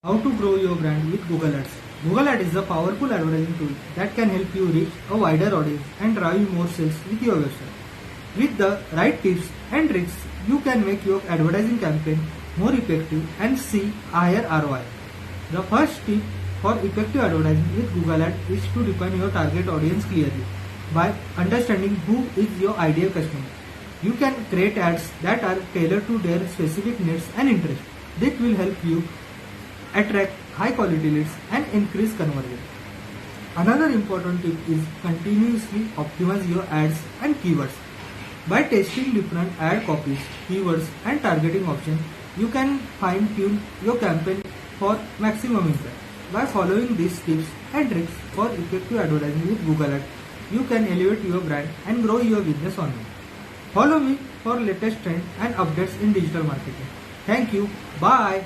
How to grow your brand with Google Ads. Google Ads is a powerful advertising tool that can help you reach a wider audience and drive more sales with your website. With the right tips and tricks, you can make your advertising campaign more effective and see higher ROI. The first tip for effective advertising with Google Ads is to define your target audience clearly. By understanding who is your ideal customer, you can create ads that are tailored to their specific needs and interests. This will help you attract high quality leads and increase conversion. Another important tip is continuously optimize your ads and keywords. By testing different ad copies, keywords and targeting options, you can fine tune your campaign for maximum impact. By following these tips and tricks for effective advertising with Google Ads, you can elevate your brand and grow your business online. Follow me for latest trends and updates in digital marketing. Thank you. Bye.